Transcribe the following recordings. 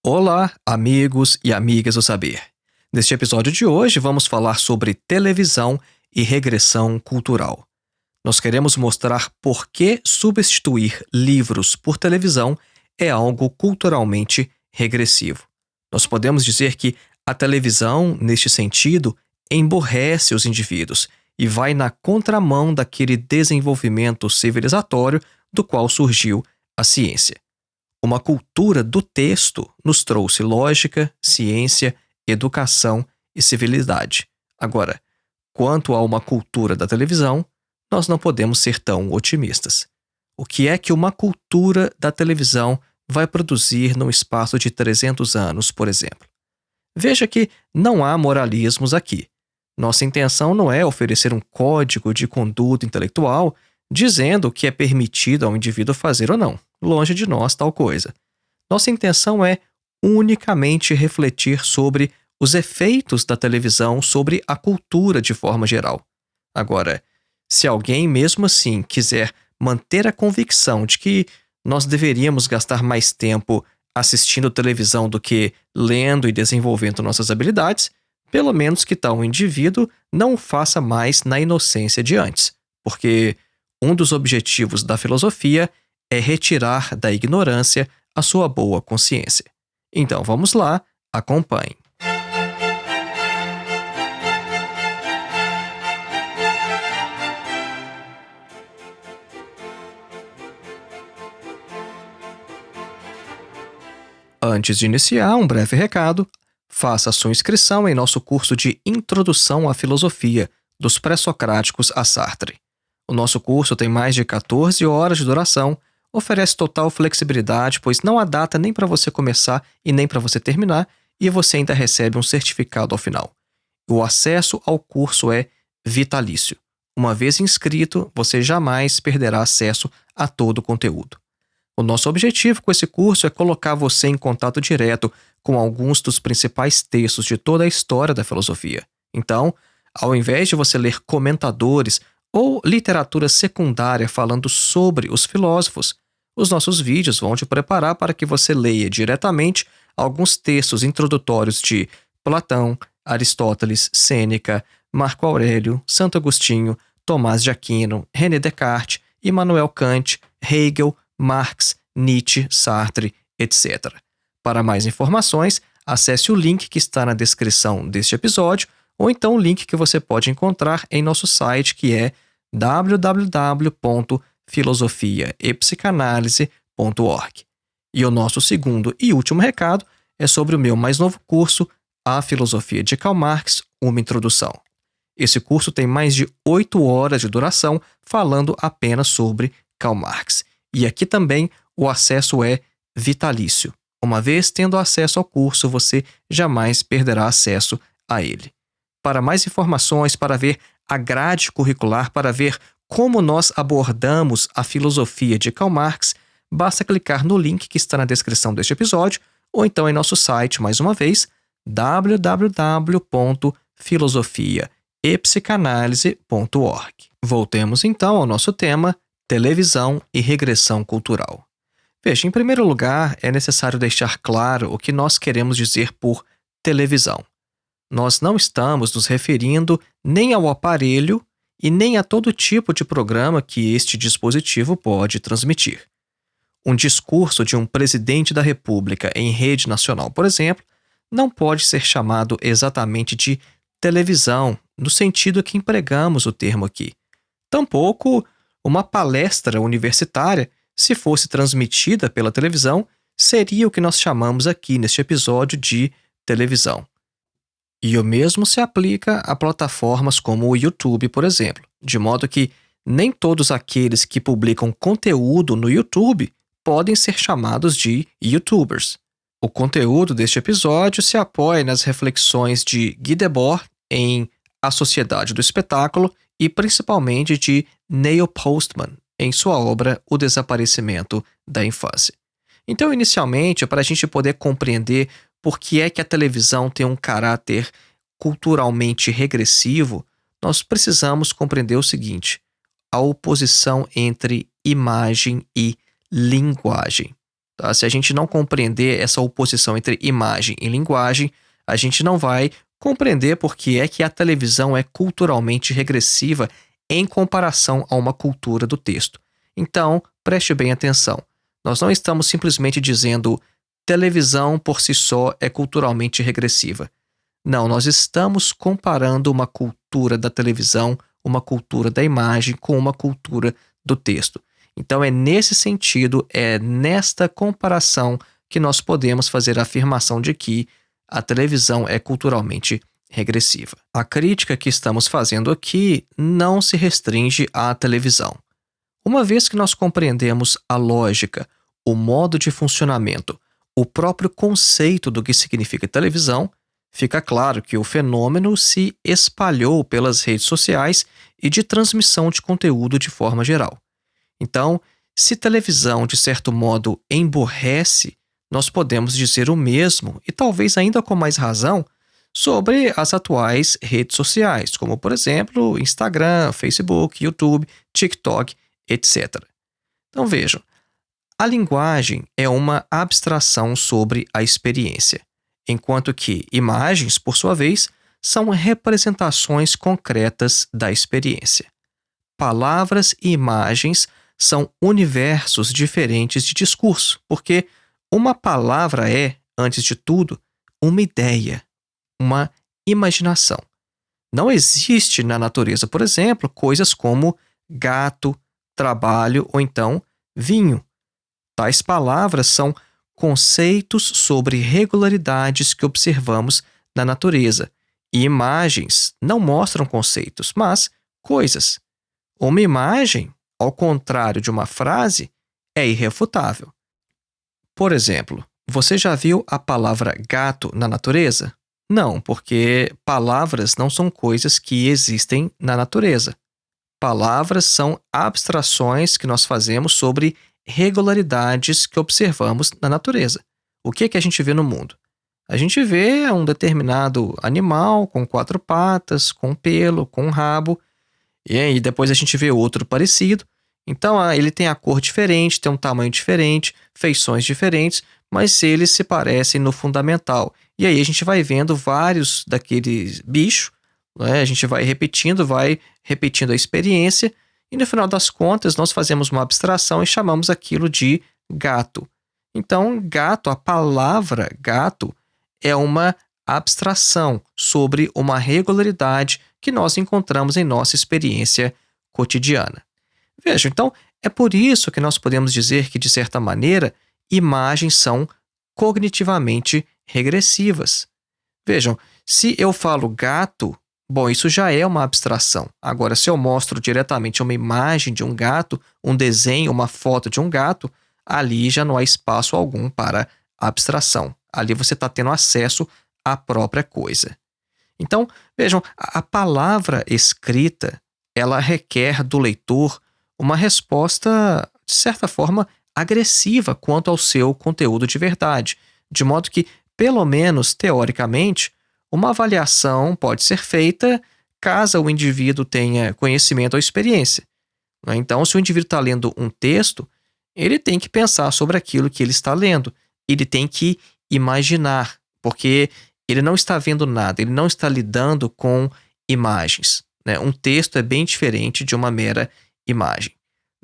Olá, amigos e amigas do saber. Neste episódio de hoje, vamos falar sobre televisão e regressão cultural. Nós queremos mostrar por que substituir livros por televisão é algo culturalmente regressivo. Nós podemos dizer que a televisão, neste sentido, emborrece os indivíduos e vai na contramão daquele desenvolvimento civilizatório do qual surgiu a ciência. Uma cultura do texto nos trouxe lógica, ciência, educação e civilidade. Agora, quanto a uma cultura da televisão, nós não podemos ser tão otimistas. O que é que uma cultura da televisão vai produzir num espaço de 300 anos, por exemplo? Veja que não há moralismos aqui. Nossa intenção não é oferecer um código de conduta intelectual dizendo o que é permitido ao indivíduo fazer ou não. Longe de nós tal coisa. Nossa intenção é unicamente refletir sobre os efeitos da televisão sobre a cultura de forma geral. Agora, se alguém mesmo assim quiser manter a convicção de que nós deveríamos gastar mais tempo assistindo televisão do que lendo e desenvolvendo nossas habilidades, pelo menos que tal indivíduo não o faça mais na inocência de antes, porque um dos objetivos da filosofia é retirar da ignorância a sua boa consciência. Então vamos lá, acompanhe. Antes de iniciar, um breve recado. Faça sua inscrição em nosso curso de Introdução à Filosofia, dos Pré-Socráticos a Sartre. O nosso curso tem mais de 14 horas de duração, oferece total flexibilidade, pois não há data nem para você começar e nem para você terminar, e você ainda recebe um certificado ao final. O acesso ao curso é vitalício. Uma vez inscrito, você jamais perderá acesso a todo o conteúdo. O nosso objetivo com esse curso é colocar você em contato direto com alguns dos principais textos de toda a história da filosofia. Então, ao invés de você ler comentadores ou literatura secundária falando sobre os filósofos, os nossos vídeos vão te preparar para que você leia diretamente alguns textos introdutórios de Platão, Aristóteles, Sêneca, Marco Aurélio, Santo Agostinho, Tomás de Aquino, René Descartes, Immanuel Kant, Hegel, Marx, Nietzsche, Sartre, etc. Para mais informações, acesse o link que está na descrição deste episódio ou então o link que você pode encontrar em nosso site, que é www.filosofiaepsicanalise.org. E o nosso segundo e último recado é sobre o meu mais novo curso, A Filosofia de Karl Marx, uma introdução. Esse curso tem mais de 8 horas de duração falando apenas sobre Karl Marx. E aqui também o acesso é vitalício. Uma vez tendo acesso ao curso, você jamais perderá acesso a ele. Para mais informações, para ver a grade curricular, para ver como nós abordamos a filosofia de Karl Marx, basta clicar no link que está na descrição deste episódio ou então em nosso site, mais uma vez, www.filosofiaepsicanalise.org. Voltemos então ao nosso tema, televisão e regressão cultural. Veja, em primeiro lugar, é necessário deixar claro o que nós queremos dizer por televisão. Nós não estamos nos referindo nem ao aparelho e nem a todo tipo de programa que este dispositivo pode transmitir. Um discurso de um presidente da República em rede nacional, por exemplo, não pode ser chamado exatamente de televisão, no sentido que empregamos o termo aqui. Tampouco uma palestra universitária, se fosse transmitida pela televisão, seria o que nós chamamos aqui neste episódio de televisão. E o mesmo se aplica a plataformas como o YouTube, por exemplo, de modo que nem todos aqueles que publicam conteúdo no YouTube podem ser chamados de YouTubers. O conteúdo deste episódio se apoia nas reflexões de Guy Debord em A Sociedade do Espetáculo e principalmente de Neil Postman em sua obra O Desaparecimento da Infância. Então, inicialmente, para a gente poder compreender por que é que a televisão tem um caráter culturalmente regressivo, nós precisamos compreender o seguinte: a oposição entre imagem e linguagem. Tá? Se a gente não compreender essa oposição entre imagem e linguagem, a gente não vai compreender por que é que a televisão é culturalmente regressiva em comparação a uma cultura do texto. Então, preste bem atenção. Nós não estamos simplesmente dizendo televisão por si só é culturalmente regressiva. Não, nós estamos comparando uma cultura da televisão, uma cultura da imagem com uma cultura do texto. Então é nesse sentido, é nesta comparação que nós podemos fazer a afirmação de que a televisão é culturalmente regressiva. A crítica que estamos fazendo aqui não se restringe à televisão. Uma vez que nós compreendemos a lógica, o modo de funcionamento, o próprio conceito do que significa televisão, fica claro que o fenômeno se espalhou pelas redes sociais e de transmissão de conteúdo de forma geral. Então, se televisão, de certo modo, emburrece, nós podemos dizer o mesmo, e talvez ainda com mais razão, sobre as atuais redes sociais, como, por exemplo, Instagram, Facebook, YouTube, TikTok, etc. Então, vejam, a linguagem é uma abstração sobre a experiência, enquanto que imagens, por sua vez, são representações concretas da experiência. Palavras e imagens são universos diferentes de discurso, porque uma palavra é, antes de tudo, uma ideia, uma imaginação. Não existe na natureza, por exemplo, coisas como gato, trabalho ou então vinho. Tais palavras são conceitos sobre regularidades que observamos na natureza, e imagens não mostram conceitos, mas coisas. Uma imagem, ao contrário de uma frase, é irrefutável. Por exemplo, você já viu a palavra gato na natureza? Não, porque palavras não são coisas que existem na natureza. Palavras são abstrações que nós fazemos sobre regularidades que observamos na natureza. O que é que a gente vê no mundo? A gente vê um determinado animal com 4 patas, com pelo, com rabo, e aí depois a gente vê outro parecido. Então ele tem a cor diferente, tem um tamanho diferente, feições diferentes, mas eles se parecem no fundamental. E aí a gente vai vendo vários daqueles bichos, né? A gente vai repetindo a experiência, e no final das contas nós fazemos uma abstração e chamamos aquilo de gato. Então, gato, a palavra gato, é uma abstração sobre uma regularidade que nós encontramos em nossa experiência cotidiana. Veja, então, é por isso que nós podemos dizer que, de certa maneira, imagens são cognitivamente regressivas. Vejam, se eu falo gato, bom, isso já é uma abstração. Agora, se eu mostro diretamente uma imagem de um gato, um desenho, uma foto de um gato, ali já não há espaço algum para abstração. Ali você está tendo acesso à própria coisa. Então, vejam, a palavra escrita, ela requer do leitor uma resposta, de certa forma, agressiva quanto ao seu conteúdo de verdade, de modo que, pelo menos teoricamente, uma avaliação pode ser feita caso o indivíduo tenha conhecimento ou experiência. Então, se o indivíduo está lendo um texto, ele tem que pensar sobre aquilo que ele está lendo. Ele tem que imaginar, porque ele não está vendo nada, ele não está lidando com imagens, né? Um texto é bem diferente de uma mera imagem,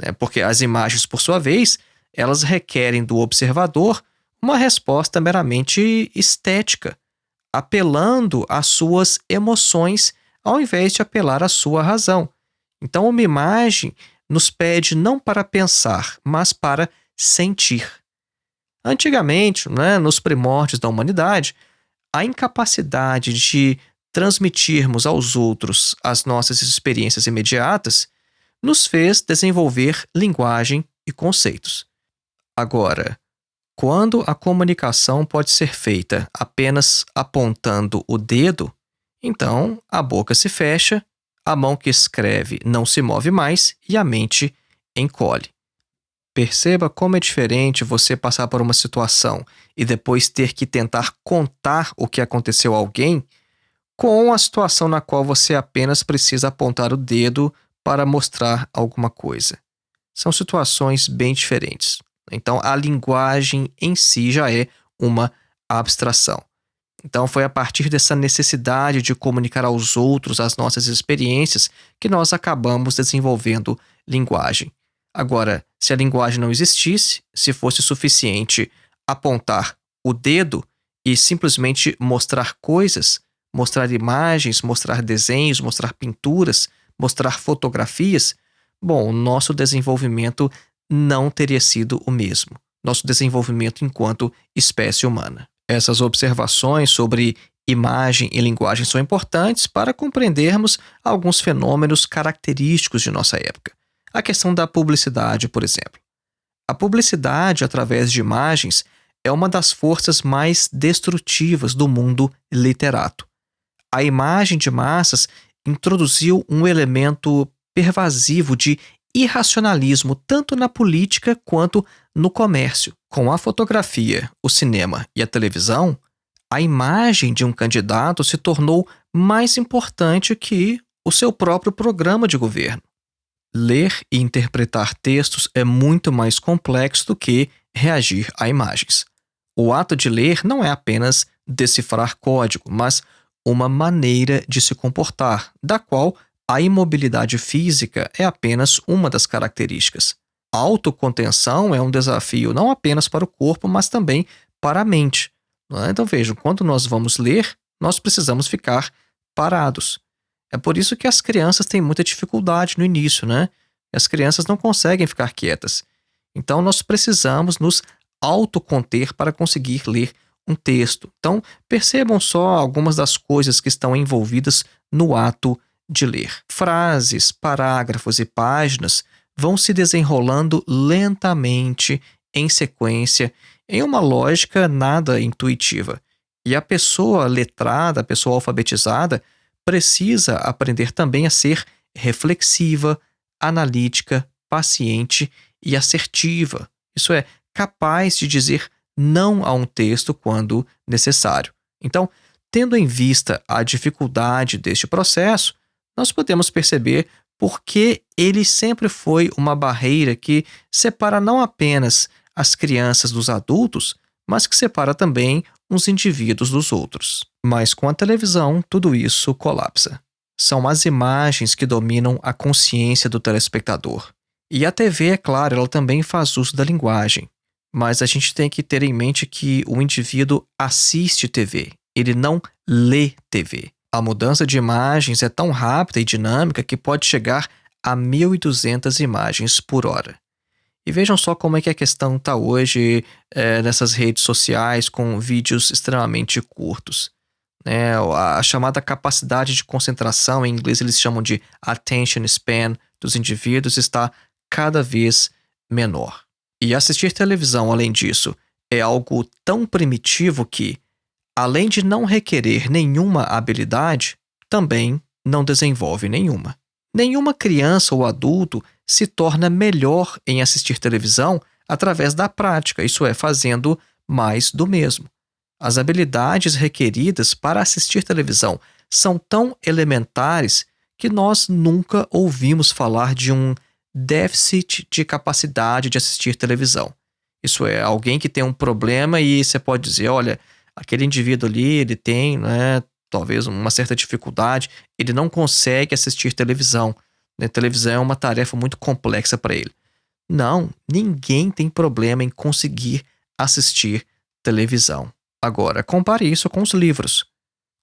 né? Porque as imagens, por sua vez, elas requerem do observador uma resposta meramente estética, apelando às suas emoções ao invés de apelar à sua razão. Então, uma imagem nos pede não para pensar, mas para sentir. Antigamente, né, nos primórdios da humanidade, a incapacidade de transmitirmos aos outros as nossas experiências imediatas nos fez desenvolver linguagem e conceitos. Agora, quando a comunicação pode ser feita apenas apontando o dedo, então a boca se fecha, a mão que escreve não se move mais e a mente encolhe. Perceba como é diferente você passar por uma situação e depois ter que tentar contar o que aconteceu a alguém, com a situação na qual você apenas precisa apontar o dedo para mostrar alguma coisa. São situações bem diferentes. Então, a linguagem em si já é uma abstração. Então, foi a partir dessa necessidade de comunicar aos outros as nossas experiências que nós acabamos desenvolvendo linguagem. Agora, se a linguagem não existisse, se fosse suficiente apontar o dedo e simplesmente mostrar coisas, mostrar imagens, mostrar desenhos, mostrar pinturas, mostrar fotografias, bom, o nosso desenvolvimento não teria sido o mesmo. Nosso desenvolvimento enquanto espécie humana. Essas observações sobre imagem e linguagem são importantes para compreendermos alguns fenômenos característicos de nossa época. A questão da publicidade, por exemplo. A publicidade, através de imagens, é uma das forças mais destrutivas do mundo literato. A imagem de massas introduziu um elemento pervasivo de irracionalismo tanto na política quanto no comércio. Com a fotografia, o cinema e a televisão, a imagem de um candidato se tornou mais importante que o seu próprio programa de governo. Ler e interpretar textos é muito mais complexo do que reagir a imagens. O ato de ler não é apenas decifrar código, mas uma maneira de se comportar, da qual a imobilidade física é apenas uma das características. A autocontenção é um desafio não apenas para o corpo, mas também para a mente. Então vejam, quando nós vamos ler, nós precisamos ficar parados. É por isso que as crianças têm muita dificuldade no início, né? As crianças não conseguem ficar quietas. Então nós precisamos nos autoconter para conseguir ler um texto. Então percebam só algumas das coisas que estão envolvidas no ato de ler. Frases, parágrafos e páginas vão se desenrolando lentamente, em sequência, em uma lógica nada intuitiva. E a pessoa letrada, a pessoa alfabetizada, precisa aprender também a ser reflexiva, analítica, paciente e assertiva. Isso é, capaz de dizer não a um texto quando necessário. Então, tendo em vista a dificuldade deste processo, nós podemos perceber por que ele sempre foi uma barreira que separa não apenas as crianças dos adultos, mas que separa também uns indivíduos dos outros. Mas com a televisão, tudo isso colapsa. São as imagens que dominam a consciência do telespectador. E a TV, é claro, ela também faz uso da linguagem. Mas a gente tem que ter em mente que o indivíduo assiste TV, ele não lê TV. A mudança de imagens é tão rápida e dinâmica que pode chegar a 1.200 imagens por hora. E vejam só como é que a questão está hoje nessas redes sociais com vídeos extremamente curtos. A chamada capacidade de concentração, em inglês eles chamam de attention span dos indivíduos, está cada vez menor. E assistir televisão, além disso, é algo tão primitivo que, além de não requerer nenhuma habilidade, também não desenvolve nenhuma. Nenhuma criança ou adulto se torna melhor em assistir televisão através da prática, isso é, fazendo mais do mesmo. As habilidades requeridas para assistir televisão são tão elementares que nós nunca ouvimos falar de um déficit de capacidade de assistir televisão. Isso é, alguém que tem um problema e você pode dizer, olha, aquele indivíduo ali, ele tem, talvez uma certa dificuldade, ele não consegue assistir televisão. Televisão é uma tarefa muito complexa para ele. Não, ninguém tem problema em conseguir assistir televisão. Agora, compare isso com os livros.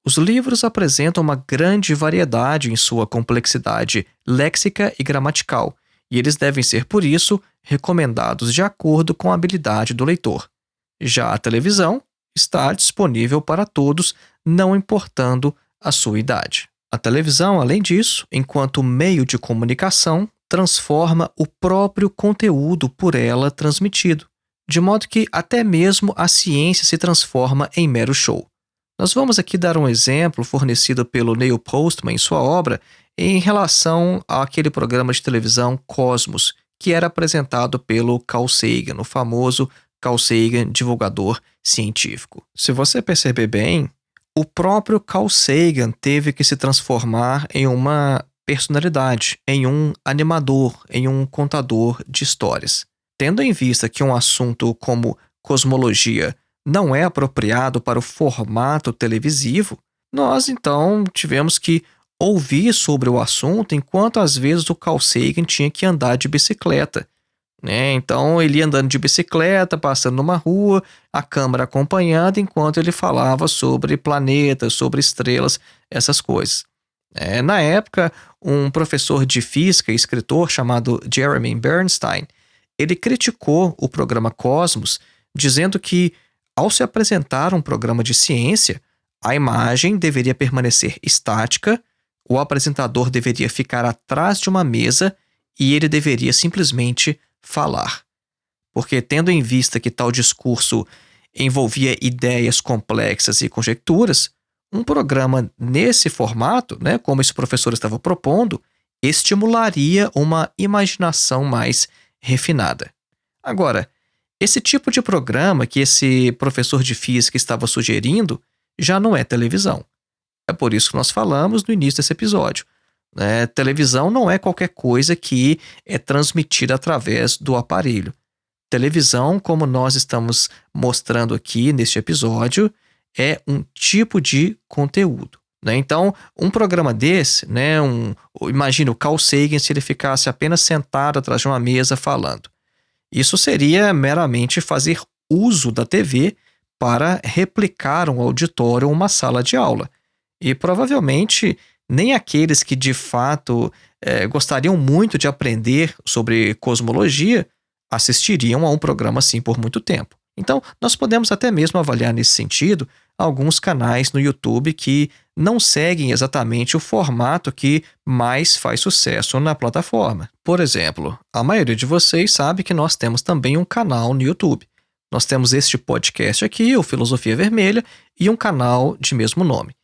Os livros apresentam uma grande variedade em sua complexidade léxica e gramatical, e eles devem ser, por isso, recomendados de acordo com a habilidade do leitor. Já a televisão está disponível para todos, não importando a sua idade. A televisão, além disso, enquanto meio de comunicação, transforma o próprio conteúdo por ela transmitido, de modo que até mesmo a ciência se transforma em mero show. Nós vamos aqui dar um exemplo fornecido pelo Neil Postman em sua obra em relação àquele programa de televisão Cosmos, que era apresentado pelo Carl Sagan, o famoso Carl Sagan, divulgador científico. Se você perceber bem, o próprio Carl Sagan teve que se transformar em uma personalidade, em um animador, em um contador de histórias. tendo em vista que um assunto como cosmologia não é apropriado para o formato televisivo, nós então tivemos que ouvir sobre o assunto enquanto às vezes o Carl Sagan tinha que andar de bicicleta, né? Então ele ia andando de bicicleta, passando numa rua, a câmera acompanhando enquanto ele falava sobre planetas, sobre estrelas, essas coisas. Na época, um professor de física e escritor chamado Jeremy Bernstein, ele criticou o programa Cosmos, dizendo que, ao se apresentar um programa de ciência, a imagem deveria permanecer estática, o apresentador deveria ficar atrás de uma mesa e ele deveria simplesmente falar. Porque, tendo em vista que tal discurso envolvia ideias complexas e conjecturas, um programa nesse formato, né, como esse professor estava propondo, estimularia uma imaginação mais refinada. Agora, esse tipo de programa que esse professor de física estava sugerindo já não é televisão. É por isso que nós falamos no início desse episódio, né? Televisão não é qualquer coisa que é transmitida através do aparelho. Televisão, como nós estamos mostrando aqui neste episódio, é um tipo de conteúdo, né? Então, um programa desse, né, imagina o Carl Sagan se ele ficasse apenas sentado atrás de uma mesa falando. Isso seria meramente fazer uso da TV para replicar um auditório ou uma sala de aula. E provavelmente nem aqueles que de fato gostariam muito de aprender sobre cosmologia assistiriam a um programa assim por muito tempo. Então, nós podemos até mesmo avaliar nesse sentido alguns canais no YouTube que não seguem exatamente o formato que mais faz sucesso na plataforma. Por exemplo, a maioria de vocês sabe que nós temos também um canal no YouTube. Nós temos este podcast aqui, o Filosofia Vermelha, e um canal de mesmo nome.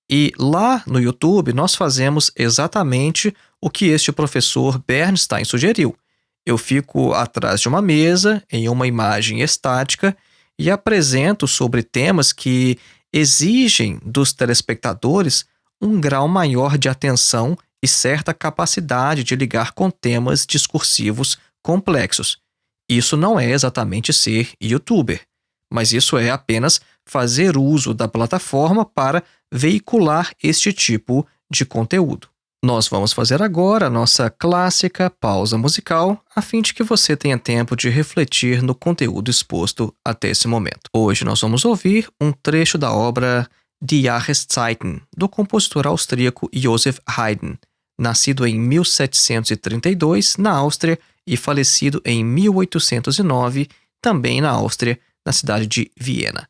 E lá no YouTube nós fazemos exatamente o que este professor Bernstein sugeriu. Eu fico atrás de uma mesa, em uma imagem estática, e apresento sobre temas que exigem dos telespectadores um grau maior de atenção e certa capacidade de ligar com temas discursivos complexos. Isso não é exatamente ser youtuber, mas isso é apenas fazer uso da plataforma para veicular este tipo de conteúdo. Nós vamos fazer agora a nossa clássica pausa musical, a fim de que você tenha tempo de refletir no conteúdo exposto até esse momento. Hoje nós vamos ouvir um trecho da obra Die Jahreszeiten, do compositor austríaco Joseph Haydn, nascido em 1732 na Áustria e falecido em 1809, também na Áustria, na cidade de Viena.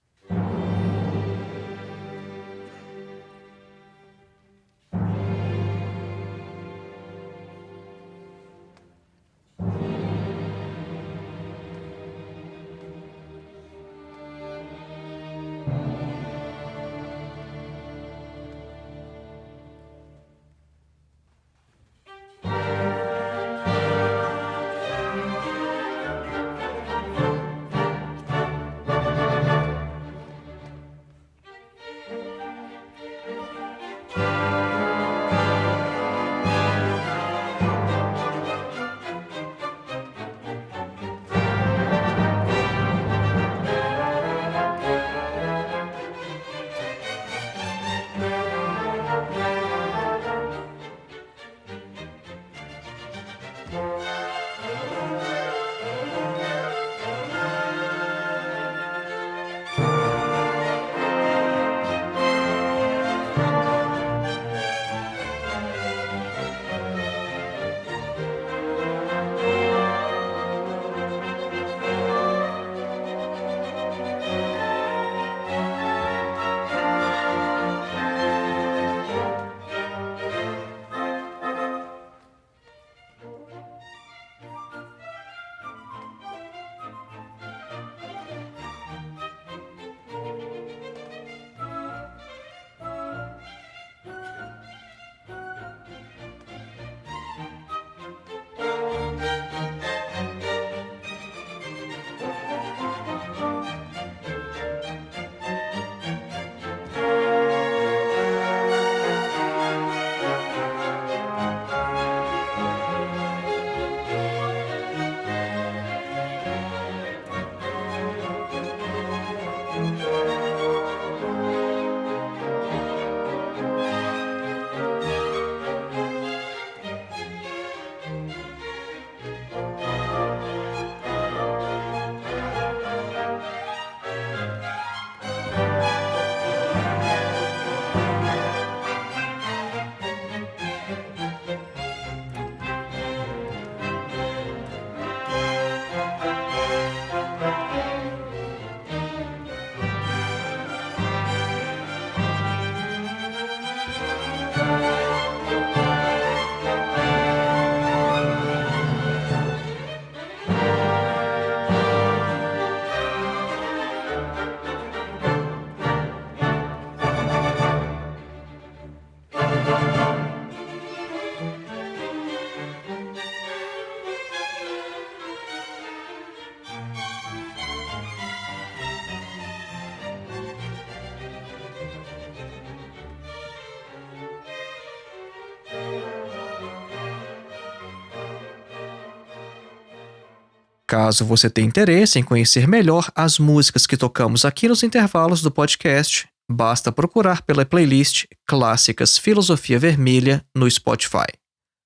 Caso você tenha interesse em conhecer melhor as músicas que tocamos aqui nos intervalos do podcast, basta procurar pela playlist Clássicas Filosofia Vermelha no Spotify.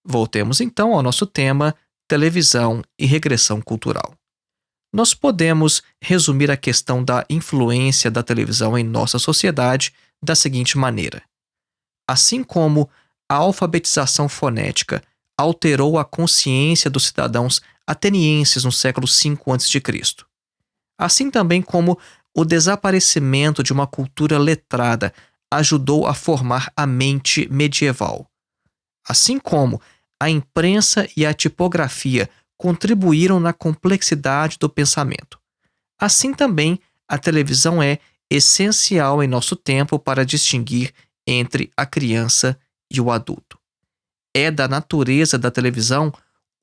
Voltemos então ao nosso tema, televisão e regressão cultural. Nós podemos resumir a questão da influência da televisão em nossa sociedade da seguinte maneira. Assim como a alfabetização fonética alterou a consciência dos cidadãos atenienses no século V a.C., assim também como o desaparecimento de uma cultura letrada ajudou a formar a mente medieval. Assim como a imprensa e a tipografia contribuíram na complexidade do pensamento. Assim também, a televisão é essencial em nosso tempo para distinguir entre a criança e o adulto. É da natureza da televisão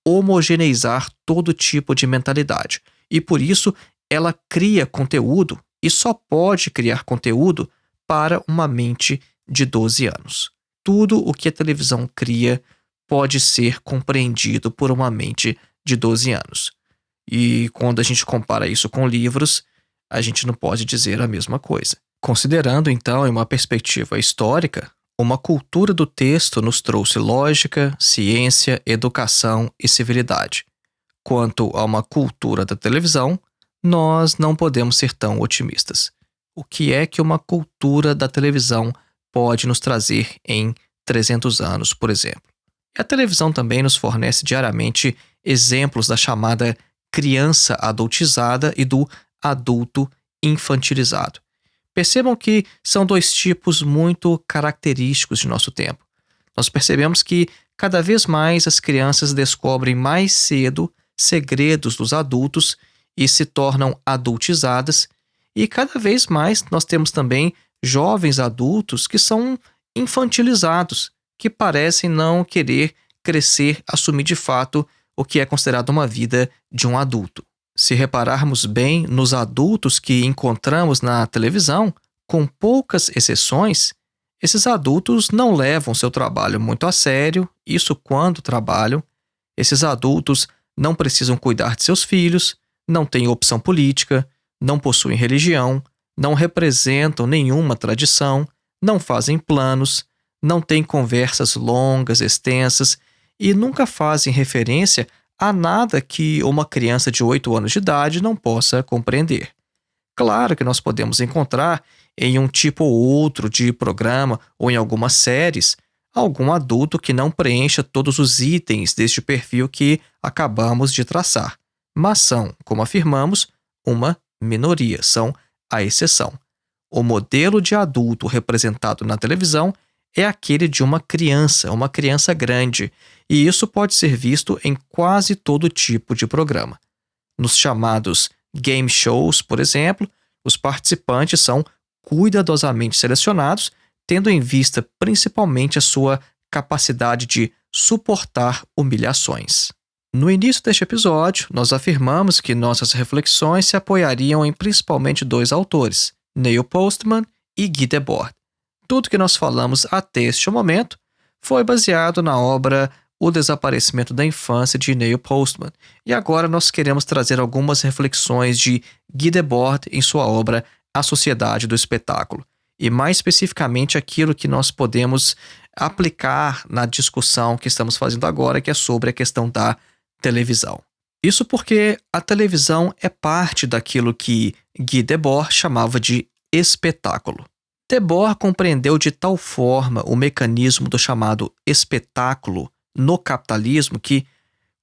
homogeneizar todo tipo de mentalidade, e por isso ela cria conteúdo e só pode criar conteúdo para uma mente de 12 anos. Tudo o que a televisão cria pode ser compreendido por uma mente de 12 anos. E quando a gente compara isso com livros, a gente não pode dizer a mesma coisa. Considerando, então, em uma perspectiva histórica, uma cultura do texto nos trouxe lógica, ciência, educação e civilidade. Quanto a uma cultura da televisão, nós não podemos ser tão otimistas. O que é que uma cultura da televisão pode nos trazer em 300 anos, por exemplo? A televisão também nos fornece diariamente exemplos da chamada criança adultizada e do adulto infantilizado. Percebam que são dois tipos muito característicos de nosso tempo. Nós percebemos que cada vez mais as crianças descobrem mais cedo segredos dos adultos e se tornam adultizadas, e cada vez mais nós temos também jovens adultos que são infantilizados, que parecem não querer crescer, assumir de fato o que é considerado uma vida de um adulto. Se repararmos bem nos adultos que encontramos na televisão, com poucas exceções, esses adultos não levam seu trabalho muito a sério, isso quando trabalham. Esses adultos não precisam cuidar de seus filhos, não têm opção política, não possuem religião, não representam nenhuma tradição, não fazem planos, não têm conversas longas, extensas e nunca fazem referência a nada que uma criança de 8 anos de idade não possa compreender. Claro que nós podemos encontrar em um tipo ou outro de programa ou em algumas séries algum adulto que não preencha todos os itens deste perfil que acabamos de traçar, mas são, como afirmamos, uma minoria, são a exceção. O modelo de adulto representado na televisão é aquele de uma criança grande, e isso pode ser visto em quase todo tipo de programa. Nos chamados game shows, por exemplo, os participantes são cuidadosamente selecionados, tendo em vista principalmente a sua capacidade de suportar humilhações. No início deste episódio, nós afirmamos que nossas reflexões se apoiariam em principalmente dois autores, Neil Postman e Guy Debord. Tudo que nós falamos até este momento foi baseado na obra O Desaparecimento da Infância, de Neil Postman, e agora nós queremos trazer algumas reflexões de Guy Debord em sua obra A Sociedade do Espetáculo, e mais especificamente aquilo que nós podemos aplicar na discussão que estamos fazendo agora, que é sobre a questão da televisão. Isso porque a televisão é parte daquilo que Guy Debord chamava de espetáculo. Debord compreendeu de tal forma o mecanismo do chamado espetáculo no capitalismo que,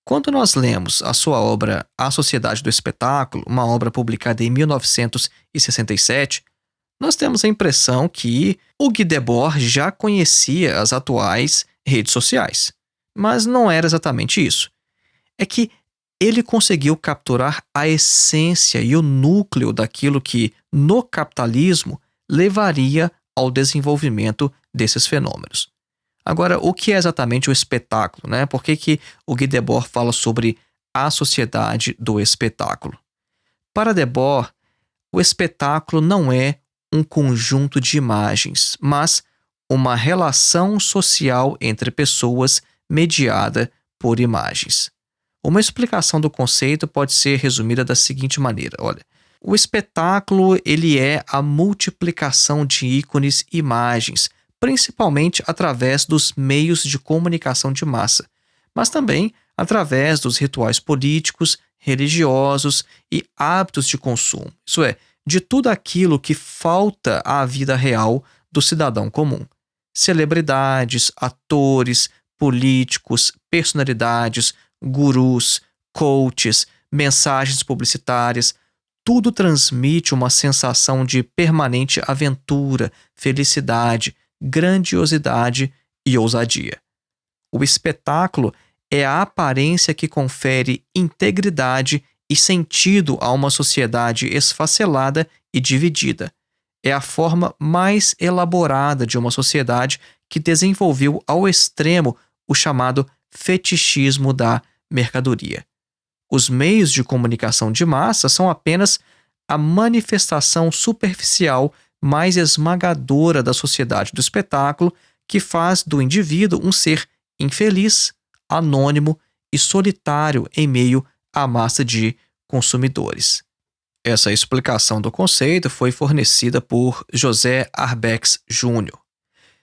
quando nós lemos a sua obra A Sociedade do Espetáculo, uma obra publicada em 1967, nós temos a impressão que o Guy Debord já conhecia as atuais redes sociais. Mas não era exatamente isso. É que ele conseguiu capturar a essência e o núcleo daquilo que, no capitalismo, levaria ao desenvolvimento desses fenômenos. Agora, o que é exatamente o espetáculo, né? Por que o Guy Debord fala sobre a sociedade do espetáculo? Para Debord, o espetáculo não é um conjunto de imagens, mas uma relação social entre pessoas mediada por imagens. Uma explicação do conceito pode ser resumida da seguinte maneira: olha, o espetáculo ele é a multiplicação de ícones e imagens, principalmente através dos meios de comunicação de massa, mas também através dos rituais políticos, religiosos e hábitos de consumo. Isso é, de tudo aquilo que falta à vida real do cidadão comum. Celebridades, atores, políticos, personalidades, gurus, coaches, mensagens publicitárias, tudo transmite uma sensação de permanente aventura, felicidade, grandiosidade e ousadia. O espetáculo é a aparência que confere integridade e sentido a uma sociedade esfacelada e dividida. É a forma mais elaborada de uma sociedade que desenvolveu ao extremo o chamado fetichismo da mercadoria. Os meios de comunicação de massa são apenas a manifestação superficial mais esmagadora da sociedade do espetáculo, que faz do indivíduo um ser infeliz, anônimo e solitário em meio à massa de consumidores. Essa explicação do conceito foi fornecida por José Arbex Jr.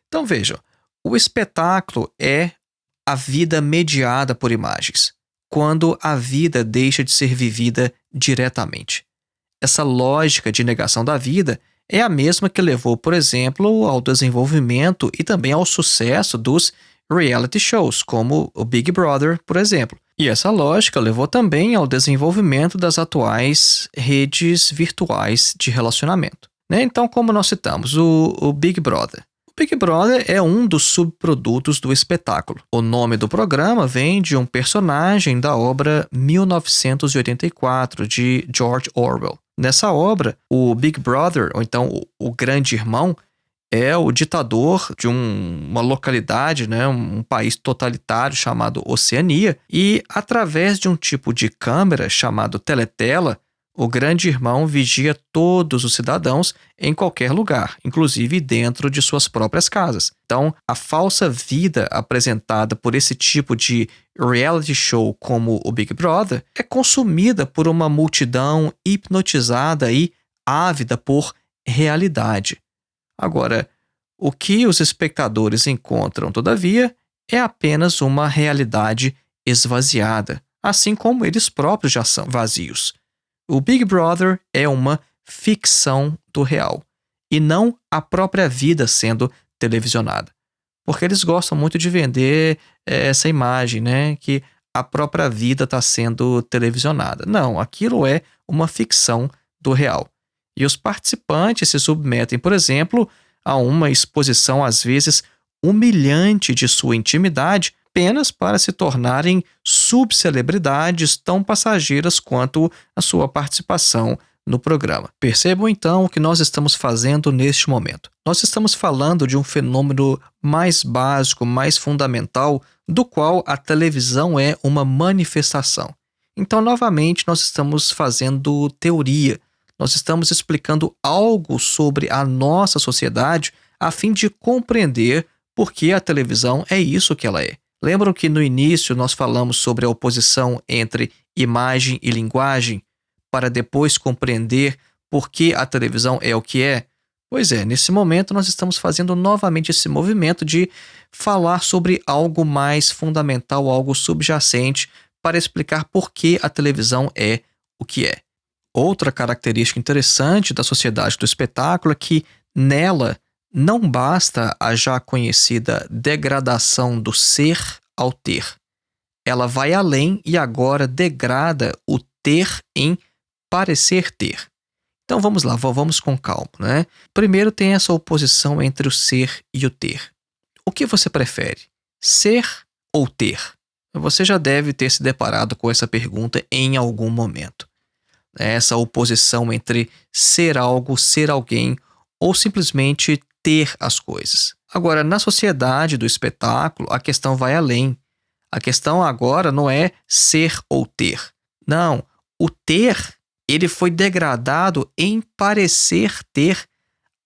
Então vejam, o espetáculo é a vida mediada por imagens, quando a vida deixa de ser vivida diretamente. Essa lógica de negação da vida é a mesma que levou, por exemplo, ao desenvolvimento e também ao sucesso dos reality shows, como o Big Brother, por exemplo. E essa lógica levou também ao desenvolvimento das atuais redes virtuais de relacionamento, né? Então, como nós citamos, o Big Brother. O Big Brother é um dos subprodutos do espetáculo. O nome do programa vem de um personagem da obra 1984, de George Orwell. Nessa obra, o Big Brother, ou então o Grande Irmão, é o ditador de uma localidade, né, um país totalitário chamado Oceania, e através de um tipo de câmera chamado teletela, o Grande Irmão vigia todos os cidadãos em qualquer lugar, inclusive dentro de suas próprias casas. Então, a falsa vida apresentada por esse tipo de reality show como o Big Brother é consumida por uma multidão hipnotizada e ávida por realidade. Agora, o que os espectadores encontram, todavia, é apenas uma realidade esvaziada, assim como eles próprios já são vazios. O Big Brother é uma ficção do real, e não a própria vida sendo televisionada. Porque eles gostam muito de vender essa imagem, né, que a própria vida está sendo televisionada. Não, aquilo é uma ficção do real. E os participantes se submetem, por exemplo, a uma exposição às vezes humilhante de sua intimidade apenas para se tornarem subcelebridades tão passageiras quanto a sua participação no programa. Percebam então o que nós estamos fazendo neste momento. Nós estamos falando de um fenômeno mais básico, mais fundamental, do qual a televisão é uma manifestação. Então, novamente, nós estamos fazendo teoria. Nós estamos explicando algo sobre a nossa sociedade a fim de compreender por que a televisão é isso que ela é. Lembram que no início nós falamos sobre a oposição entre imagem e linguagem, para depois compreender por que a televisão é o que é? Pois é, nesse momento nós estamos fazendo novamente esse movimento de falar sobre algo mais fundamental, algo subjacente, para explicar por que a televisão é o que é. Outra característica interessante da sociedade do espetáculo é que nela não basta a já conhecida degradação do ser ao ter. Ela vai além e agora degrada o ter em parecer ter. Então vamos lá, vamos com calma, né? Primeiro tem essa oposição entre o ser e o ter. O que você prefere? Ser ou ter? Você já deve ter se deparado com essa pergunta em algum momento. Essa oposição entre ser algo, ser alguém ou simplesmente ter as coisas. Agora, na sociedade do espetáculo, a questão vai além. A questão agora não é ser ou ter. Não, o ter, ele foi degradado em parecer ter.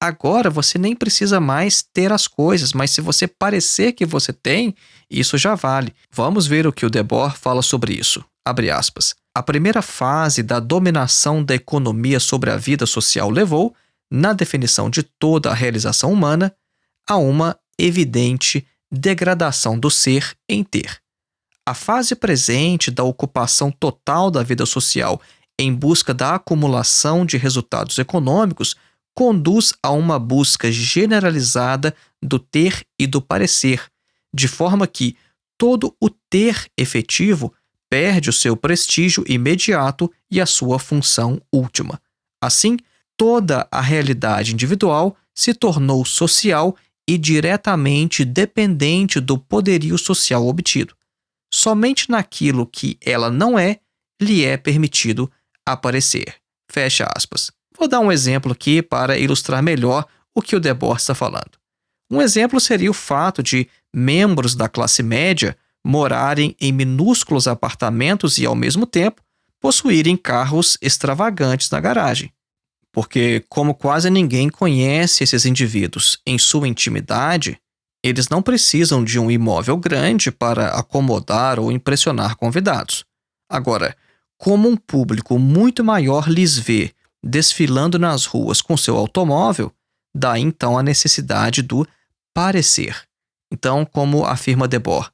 Agora você nem precisa mais ter as coisas, mas se você parecer que você tem, isso já vale. Vamos ver o que o Debord fala sobre isso. abre aspas, a primeira fase da dominação da economia sobre a vida social levou, na definição de toda a realização humana, a uma evidente degradação do ser em ter. A fase presente da ocupação total da vida social em busca da acumulação de resultados econômicos conduz a uma busca generalizada do ter e do parecer, de forma que todo o ter efetivo perde o seu prestígio imediato e a sua função última. Assim, toda a realidade individual se tornou social e diretamente dependente do poderio social obtido. Somente naquilo que ela não é, lhe é permitido aparecer. Fecha aspas. Vou dar um exemplo aqui para ilustrar melhor o que o Debord está falando. Um exemplo seria o fato de membros da classe média morarem em minúsculos apartamentos e, ao mesmo tempo, possuírem carros extravagantes na garagem. Porque, como quase ninguém conhece esses indivíduos em sua intimidade, eles não precisam de um imóvel grande para acomodar ou impressionar convidados. Agora, como um público muito maior lhes vê desfilando nas ruas com seu automóvel, daí então a necessidade do parecer. Então, como afirma Debord,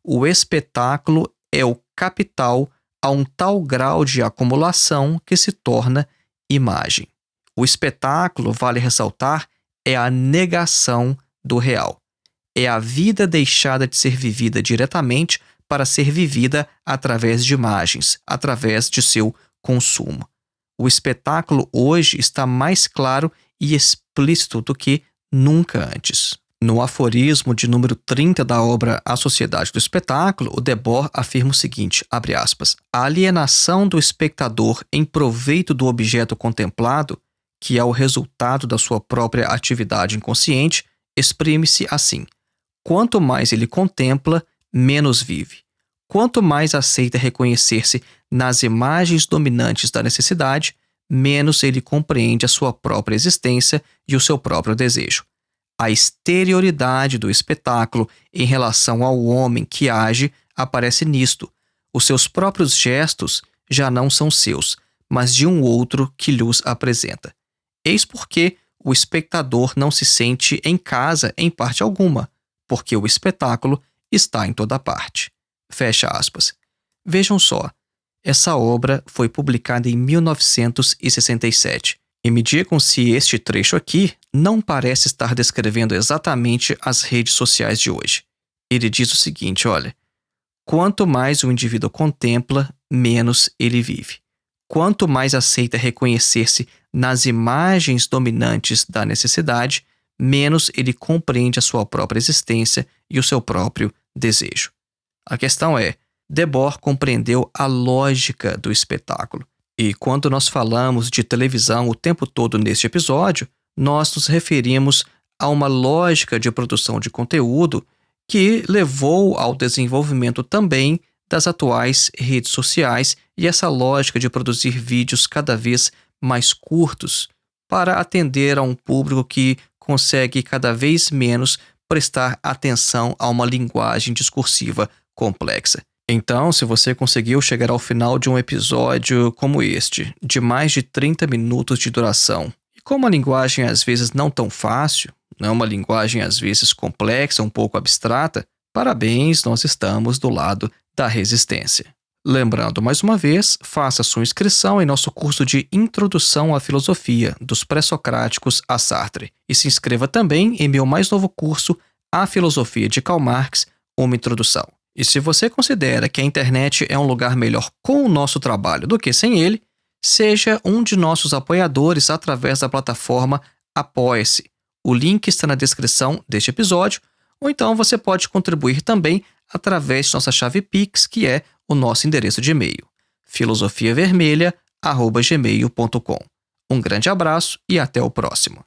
o espetáculo é o capital a um tal grau de acumulação que se torna imagem. O espetáculo, vale ressaltar, é a negação do real. É a vida deixada de ser vivida diretamente para ser vivida através de imagens, através de seu consumo. O espetáculo hoje está mais claro e explícito do que nunca antes. No aforismo de número 30 da obra A Sociedade do Espetáculo, o Debord afirma o seguinte, abre aspas, a alienação do espectador em proveito do objeto contemplado, que é o resultado da sua própria atividade inconsciente, exprime-se assim. Quanto mais ele contempla, menos vive. Quanto mais aceita reconhecer-se nas imagens dominantes da necessidade, menos ele compreende a sua própria existência e o seu próprio desejo. A exterioridade do espetáculo em relação ao homem que age aparece nisto. Os seus próprios gestos já não são seus, mas de um outro que lhes apresenta. Eis porque o espectador não se sente em casa em parte alguma, porque o espetáculo está em toda parte. Fecha aspas. Vejam só, essa obra foi publicada em 1967. E me digam se este trecho aqui não parece estar descrevendo exatamente as redes sociais de hoje. Ele diz o seguinte, olha, quanto mais o indivíduo contempla, menos ele vive. Quanto mais aceita reconhecer-se nas imagens dominantes da necessidade, menos ele compreende a sua própria existência e o seu próprio desejo. A questão é, Debord compreendeu a lógica do espetáculo. E quando nós falamos de televisão o tempo todo neste episódio, nós nos referimos a uma lógica de produção de conteúdo que levou ao desenvolvimento também das atuais redes sociais e essa lógica de produzir vídeos cada vez mais curtos para atender a um público que consegue cada vez menos prestar atenção a uma linguagem discursiva complexa. Então, se você conseguiu chegar ao final de um episódio como este, de mais de 30 minutos de duração, e com uma linguagem às vezes não tão fácil, uma linguagem às vezes complexa, um pouco abstrata, parabéns, nós estamos do lado da resistência. Lembrando mais uma vez, faça sua inscrição em nosso curso de Introdução à Filosofia, dos Pré-Socráticos a Sartre, e se inscreva também em meu mais novo curso, A Filosofia de Karl Marx, uma introdução. E se você considera que a internet é um lugar melhor com o nosso trabalho do que sem ele, seja um de nossos apoiadores através da plataforma Apoia-se. O link está na descrição deste episódio, ou então você pode contribuir também através de nossa chave Pix, que é o nosso endereço de e-mail, filosofiavermelha@gmail.com. Um grande abraço e até o próximo.